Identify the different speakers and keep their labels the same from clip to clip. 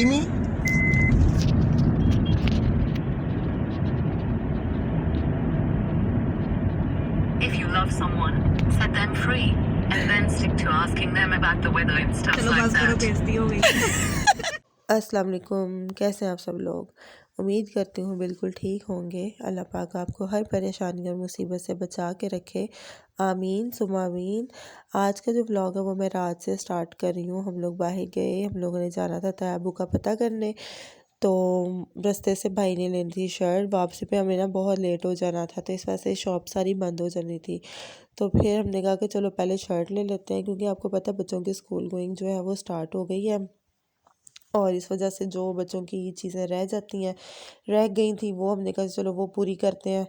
Speaker 1: marry me?
Speaker 2: If you love someone, set them free and then stick to asking them about the weather and stuff
Speaker 3: चलो
Speaker 2: like
Speaker 3: बस करो,
Speaker 2: that.
Speaker 3: बेइज्जती हो गई।
Speaker 4: अस्सलाम वालेकुम, कैसे हैं आप सब लोग। उम्मीद करती हूँ बिल्कुल ठीक होंगे। अल्लाह पाक आपको हर परेशानी और मुसीबत से बचा के रखे, आमीन सुम्मा आमीन। आज का जो व्लॉग है वो मैं रात से स्टार्ट कर रही हूँ। हम लोग बाहर गए, हम लोगों ने जाना था तैबू का पता करने, तो रास्ते से भाई ने लेनी थी शर्ट। वापसी पे हमें ना बहुत लेट हो जाना था, तो इस वजह से शॉप सारी बंद हो जानी थी। तो फिर हमने कहा कि चलो पहले शर्ट ले लेते हैं, क्योंकि आपको पता है बच्चों की स्कूल गोइंग जो है वो स्टार्ट हो गई है, और इस वजह से जो बच्चों की चीज़ें रह गई थी वो हमने कहा चलो वो पूरी करते हैं।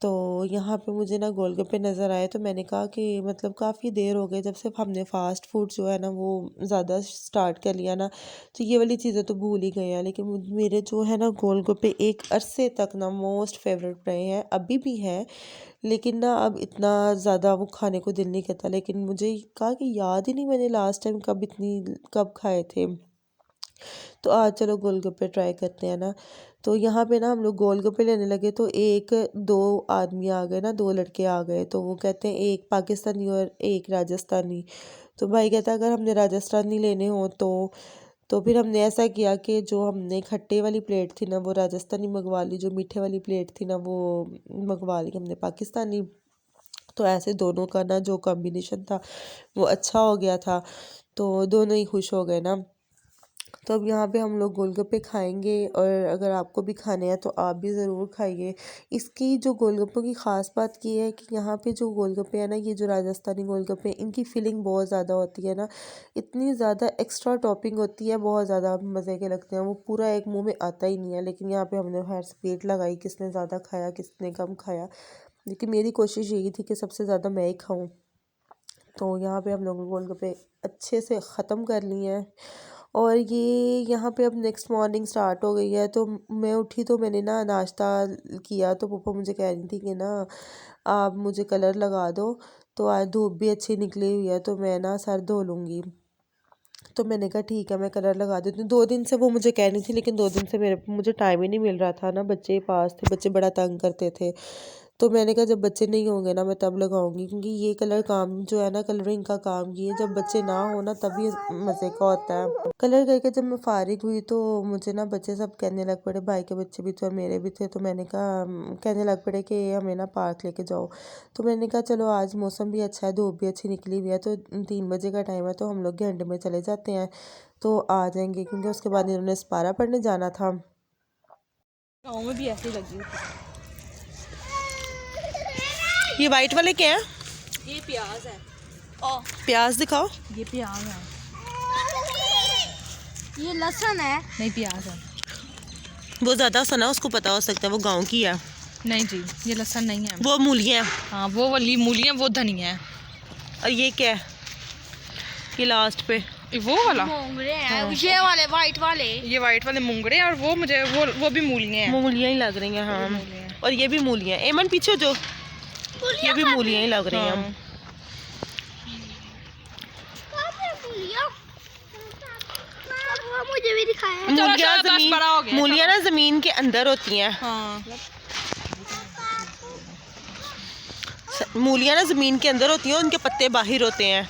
Speaker 4: तो यहाँ पे मुझे ना गोलगप्पे नज़र आए, तो मैंने कहा कि मतलब काफ़ी देर हो गई जब से हमने फ़ास्ट फूड जो है ना वो ज़्यादा स्टार्ट कर लिया ना, तो ये वाली चीज़ें तो भूल ही गए हैं। लेकिन मेरे जो है ना गोलगप्पे एक अरसे तक ना मोस्ट फेवरेट रहे हैं, अभी भी है, लेकिन ना अब इतना ज़्यादा वो खाने को दिल नहीं करता। लेकिन मुझे कहा कि याद ही नहीं मैंने लास्ट टाइम कब खाए थे। तो आज चलो गोलगप्पे ट्राई करते हैं ना। तो यहाँ पे ना हम लोग गोलगप्पे लेने लगे, तो एक दो आदमी आ गए ना, दो लड़के आ गए, तो वो कहते हैं एक पाकिस्तानी और एक राजस्थानी। तो भाई कहता अगर हमने राजस्थानी लेने हो तो फिर हमने ऐसा किया कि जो हमने खट्टे वाली प्लेट थी ना वो राजस्थानी मंगवा ली, जो मीठे वाली प्लेट थी ना वो मंगवा ली हमने पाकिस्तानी। तो ऐसे दोनों का ना जो कॉम्बिनेशन था वो अच्छा हो गया था, तो दोनों ही खुश हो गए ना। तो अब यहाँ पे हम लोग गोलगप्पे खाएंगे, और अगर आपको भी खाने हैं तो आप भी ज़रूर खाइए। इसकी जो गोलगप्पों की ख़ास बात ये है कि यहाँ पे जो गोलगप्पे हैं ना, ये जो राजस्थानी गोलगप्पे इनकी फिलिंग बहुत ज़्यादा होती है ना, इतनी ज़्यादा एक्स्ट्रा टॉपिंग होती है, बहुत ज़्यादा मज़े के लगते हैं, वो पूरा एक मुंह में आता ही नहीं है। लेकिन यहाँ पे हमने हर स्पीड लगाई, किसने ज़्यादा खाया किसने कम खाया, लेकिन मेरी कोशिश यही थी कि सबसे ज़्यादा मैं ही खाऊँ। तो यहाँ पे हम लोग गोलगप्पे अच्छे से ख़त्म कर लिए हैं, और ये यहाँ पे अब नेक्स्ट मॉर्निंग स्टार्ट हो गई है। तो मैं उठी तो मैंने ना नाश्ता किया, तो पापा मुझे कह रही थी कि ना आप मुझे कलर लगा दो। तो आज धूप भी अच्छी निकली हुई है, तो मैं ना सर धो लूँगी। तो मैंने कहा ठीक है मैं कलर लगा देती हूँ। 2 दिन से वो मुझे कह रही थी, लेकिन 2 दिन से मुझे टाइम ही नहीं मिल रहा था ना, बच्चे पास थे, बच्चे बड़ा तंग करते थे। तो मैंने कहा जब बच्चे नहीं होंगे ना मैं तब लगाऊंगी, क्योंकि ये कलर काम जो है ना, कलरिंग का काम ये जब बच्चे ना हो ना तभी मज़े का होता है। कलर करके जब मैं फारिग हुई तो मुझे ना बच्चे सब कहने लग पड़े, भाई के बच्चे भी थे और मेरे भी थे। तो मैंने कहा कहने लग पड़े कि हमें ना पार्क लेके जाओ। तो मैंने कहा चलो आज मौसम भी अच्छा है, धूप भी अच्छी निकली हुई है, तो 3 बजे का टाइम है, तो हम लोग घंटे में चले जाते हैं, तो आ जाएंगे, क्योंकि उसके बाद इन्होंने सपारा पढ़ने जाना था।
Speaker 3: गाँव में भी ऐसे लगी हुई थी।
Speaker 4: ये वाइट वाले क्या है?
Speaker 3: ये प्याज है।
Speaker 4: प्याज दिखाओ।
Speaker 3: ये प्याज है। ये लहसुन है। नहीं प्याज है।
Speaker 4: वो ज़्यादा सना उसको पता हो सकता है, वो गांव की है।
Speaker 3: नहीं जी ये लहसुन नहीं है।
Speaker 4: वो मूलियाँ हैं।
Speaker 3: हाँ वो वाली मूलियाँ, वो धनिया है।
Speaker 4: और ये क्या है? ये लास्ट पे
Speaker 3: वो वाला
Speaker 5: मोंगरे हैं। ये वाले वाइट वाले,
Speaker 3: ये वाइट वाले मूंगरे हैं, और वो मुझे वो भी मूलियाँ हैं।
Speaker 4: मूलियाँ ही लग रही हैं। हाँ और ये भी मूलियाँ। एमन पीछे जो ये भी मूलियाँ ही लग रही हैं।
Speaker 3: हाँ।
Speaker 5: मुझे भी दिखाया।
Speaker 4: मूलियाँ ना ज़मीन के अंदर होती हैं।
Speaker 3: हाँ।
Speaker 4: मूलियाँ ना ज़मीन के अंदर होती हैं, उनके पत्ते बाहर होते हैं।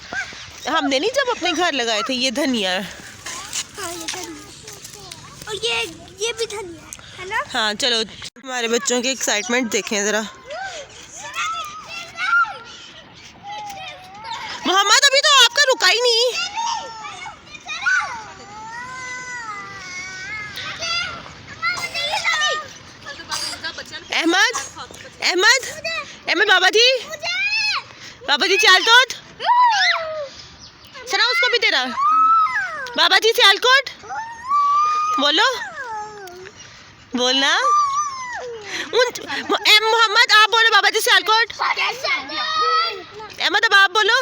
Speaker 4: हमने नहीं जब अपने घर लगाए थे। ये धनिया है।
Speaker 5: हाँ, ये धनिया। और ये भी धनिया है ना।
Speaker 4: हाँ चलो हमारे बच्चों की एक्साइटमेंट देखें ज़रा। मोहम्मद अभी तो आपका रुका ही नहीं। अहमद अहमद अहमद बाबा जी सियालकोट सना उसको भी तेरा बाबा जी सियालकोट बोलो बोलना। मोहम्मद आप बोलो बाबा जी सियालकोट। अहमद अब आप बोलो।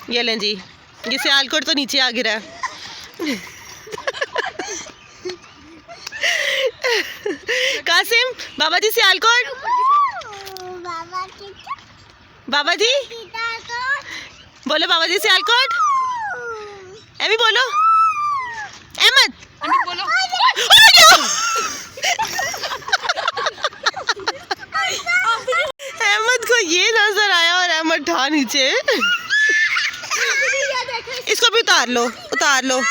Speaker 4: ये लें जी, ये सियालकोट तो नीचे आ गिरा है। कासिम बाबा जी सियालकोट। बाबा जी बोलो बाबा जी सियालकोट। एमी बोलो। अहमद
Speaker 3: बोलो
Speaker 4: अहमद को ये नजर आया और अहमद ठा नीचे। इसको भी उतार लो, उतार लो।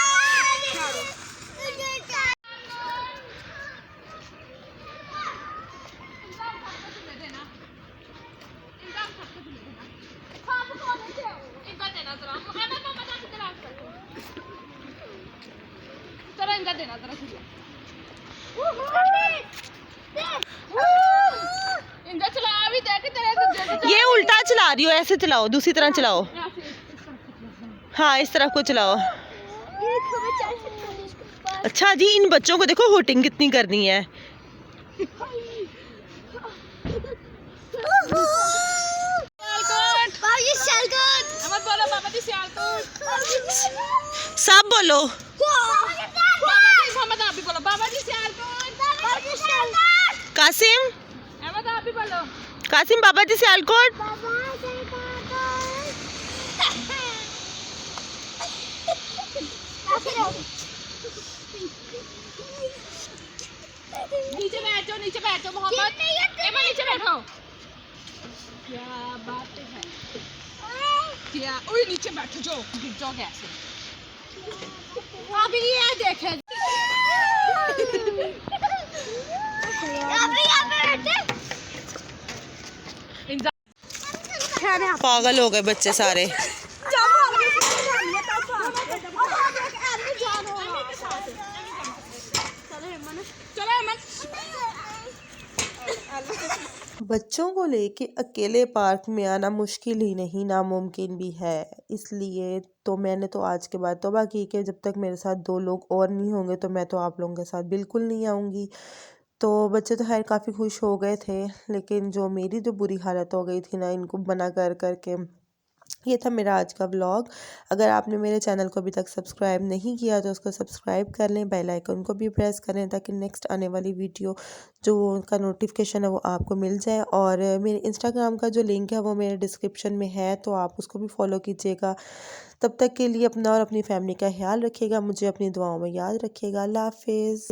Speaker 4: ये उल्टा चला रही हो, ऐसे चलाओ, दूसरी तरह चलाओ। हाँ इस तरफ को चलाओ। अच्छा जी, इन बच्चों को देखो होटिंग कितनी करनी है। सब बोलो। कासिम, कासिम बाबा जी सियालकोट।
Speaker 3: नीचे बैठो, नीचे बैठो मोहम्मद, एमा नीचे बैठो। क्या बात है, क्या ओए नीचे बैठो, जो गिर जाओ कैसे। अभी ये देखे
Speaker 4: पागल हो गए बच्चे सारे। बच्चों को लेके अकेले पार्क में आना मुश्किल ही नहीं, नामुमकिन भी है। इसलिए तो मैंने तो आज के बाद तौबा की कि जब तक मेरे साथ 2 लोग और नहीं होंगे तो मैं तो आप लोगों के साथ बिल्कुल नहीं आऊँगी। तो बच्चे तो खैर काफ़ी खुश हो गए थे, लेकिन जो मेरी जो बुरी हालत हो गई थी ना इनको मना कर कर के। ये था मेरा आज का व्लॉग। अगर आपने मेरे चैनल को अभी तक सब्सक्राइब नहीं किया तो उसको सब्सक्राइब कर लें, बेल आइकन को भी प्रेस करें ताकि नेक्स्ट आने वाली वीडियो जो उनका नोटिफिकेशन है वो आपको मिल जाए। और मेरे इंस्टाग्राम का जो लिंक है वो मेरे डिस्क्रिप्शन में है, तो आप उसको भी फॉलो कीजिएगा। तब तक के लिए अपना और अपनी फैमिली का ख्याल रखिएगा, मुझे अपनी दुआओं में याद रखिएगा। अल्लाह हाफिज़।